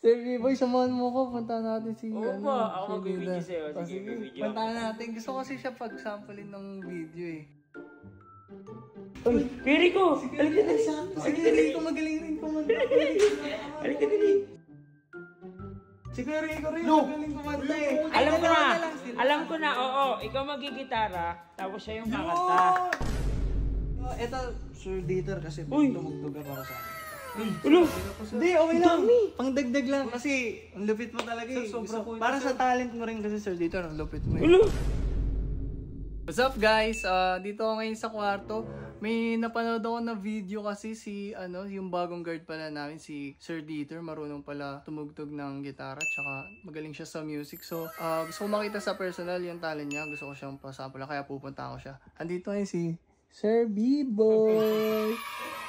Sir B-Boy, samahan mo ko. Punta natin si... Oo ba? Ako magbibideo sa'yo. Sige, bibideo. Punta natin. Gusto kasi siya pag-samplein ng video eh. Uy, Piri ko! Halika na siya! Sige, Rico, magaling rin kumanta. Halika na rin! Sige, Rico rin, magaling kumanta eh. Alam ko na, oo. Ikaw magigitara, tapos siya yung kakanta. Ito, Sir Dieter kasi tumugtog para sa akin. Ulo! Hindi, okay lang. Pangdagdag lang kasi ang lupit mo talaga eh. Para sa talent mo rin kasi Sir Dieter, ang lupit mo eh. Ulo! What's up guys? Dito ako ngayon sa kwarto. May napanood ako na video kasi yung bagong guard pala namin, si Sir Dieter. Marunong pala tumugtog ng gitara, tsaka magaling siya sa music. So, gusto ko makita sa personal yung talent niya. Gusto ko siyang pasample, kaya pupunta ako siya. Andito ngayon si Sir B-Boy.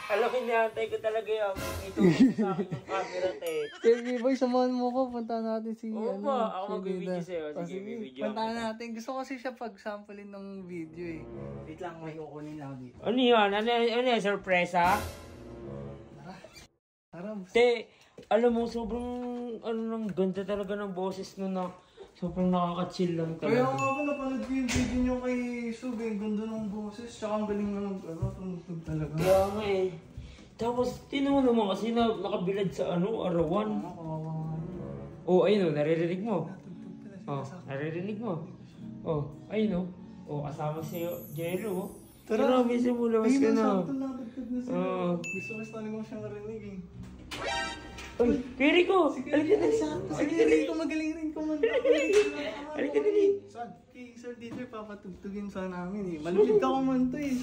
Alam mo, hinihantay ko talaga yung ito sa akin yung camera, te. Sir B-Boy, samahan mo ko. Punta natin si... Oo ba? Ako magbibideo sa'yo. Sige, bibideo. Punta natin. Gusto kasi siya pag-samplein ng video eh. Wait lang, may kukunin ako dito. Ano yun? Ano yun? Surpresa? Tara, Te, alam mo, sobrang nang ganda talaga ng boses nun na sobrang nakaka-chill lang kaya talaga. nga ako napanood ko yung video nyo kay Sub, ang ganda ng boses, tsaka ang galing ng tumugtog talaga. Kaya nga eh. Tapos, tinuha naman kasi na nakabilad sa arawan. Oh, ayun o, naririnig mo. Oh, naririnig mo. Oh, ayun o. Oh, kasama si Jero. Tara, minsan mo labas ka na. Gusto ko sa mo siyang narinig eh. Uy, Piri ko! Halika na siya! Sige, Rico, magaling rin kumanta. Halika na rin! Saan? Kay Sir Dieter, papatugtugin sa namin eh. Malupit ka kumanta eh.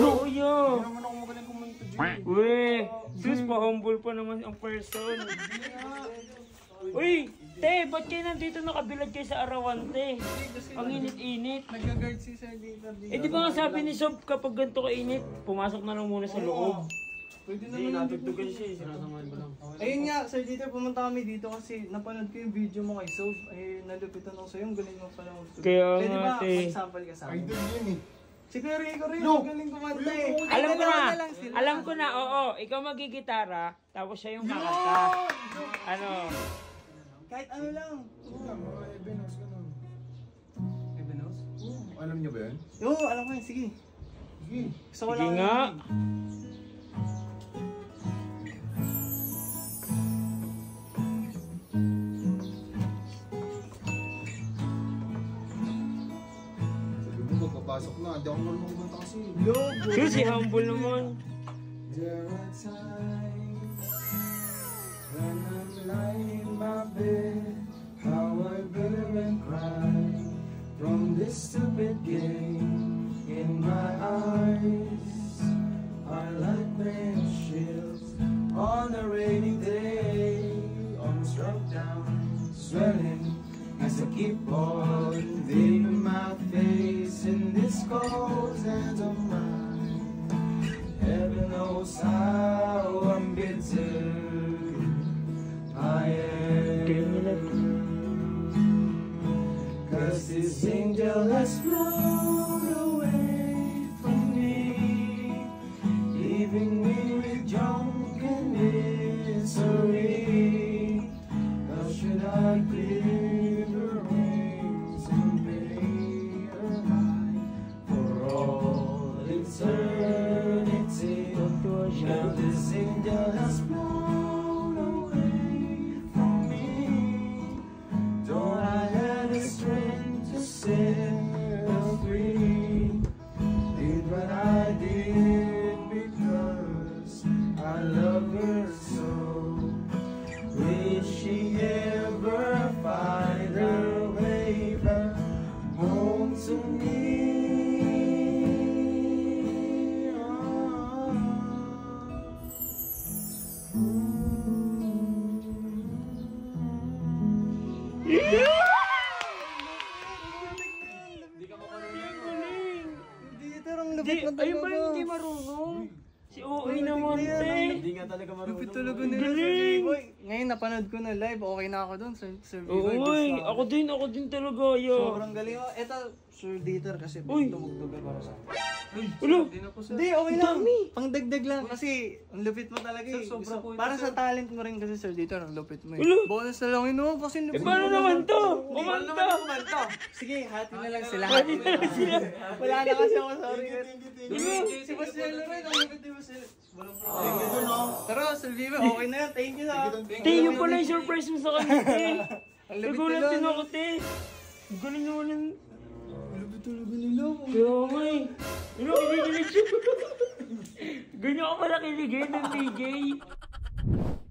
Oo, yeah! Hindi naman ako magaling kumanta dyan. Uy, sus, pa-humble pa naman ang person. Uy, te, ba't kayo nandito nakabilad kayo sa arawan, te? Ang init-init. Nag-guard si Sir Dieter dito. Eh, di ba nga sabi ni Sob, kapag ganito kainit, pumasok na lang muna sa loob. Pwede naman natugtugan siya eh. Sinasamahan ko lang. Ayun nga, Sir Dieter, pumunta kami dito kasi napanood ko yung video mo kay Sob. Ay, nalupitan ako sa'yo. Ang galing mo pala magtugtog. Kaya pwede nga, ba te. mag-sample ka sa akin? Idol yun eh. Sige, Rico rin. Galing kumanta eh. Alam ko na, oo. Ikaw magigitara, tapos siya yung kakanta. Ano? Kahit ano lang. Mga Ebenos, ganun. Ebenos? Alam niyo ba yan? Oo, alam ko yun. Sige. Gusto ko Sige lang. nga. Papasok na, hindi ako marunong kumanta kasi. Susi, humble naman. There are times when I'm lying in my bed, how I bitter and cry from this stupid game in my eyes. I like windshields on a rainy day, almost struck down, swelling as I keep on leaving my face in this cold hands of mine. Heaven knows how I'm bitter I am, 'cause this angel has flown away from me, leaving me with drunken misery. How should I clear the rings and pay her high for all eternity? Now this angel has flown away from me. Don't I have the strength to set her free? Did what I did because I love her so. Will she ever find her way back home to me? Hindi ka makunin. Dieter, ang lupit na talaga. Ayun ba yung hindi marunong? Si OA naman, te. Hindi nga talaga marunong. Lupit talaga nila. Galing! Boy, ngayon napanood ko na live, okay na ako dun, Sir Oo, Viver. ay, ako din talaga, yo. Sobrang galing mo. Ito, Sir Dieter kasi Uy. tumugtog para sa akin. Ulo, Hindi, okay lang. Pangdagdag lang kasi ang lupit mo talaga eh. sobra po ito, Para sa talent mo rin kasi Sir Dieter, ang lupit mo eh. Ulo. Bonus na lang yun no, kasi eh lupit paano mo. naman to? Kumanta. Sige, hati na lang sila. Hati na lang sila. Wala na kasi ako, sorry. Ulo. Si Marcelo rin, ang lupit ni Marcelo. Walang Thank problem. you dun, no? Pero Sir Viver, okay na yan. Thank you ha. Te, yung pala yung surprise mo sa kanya, te. Ang lupit Nagulat nila, din no? ako, te. Ang galing naman yung... Ang lupit talaga nila. Kaya nga eh. Ano, kinikilig siya. Ganyan ka pala kiligin ng DJ.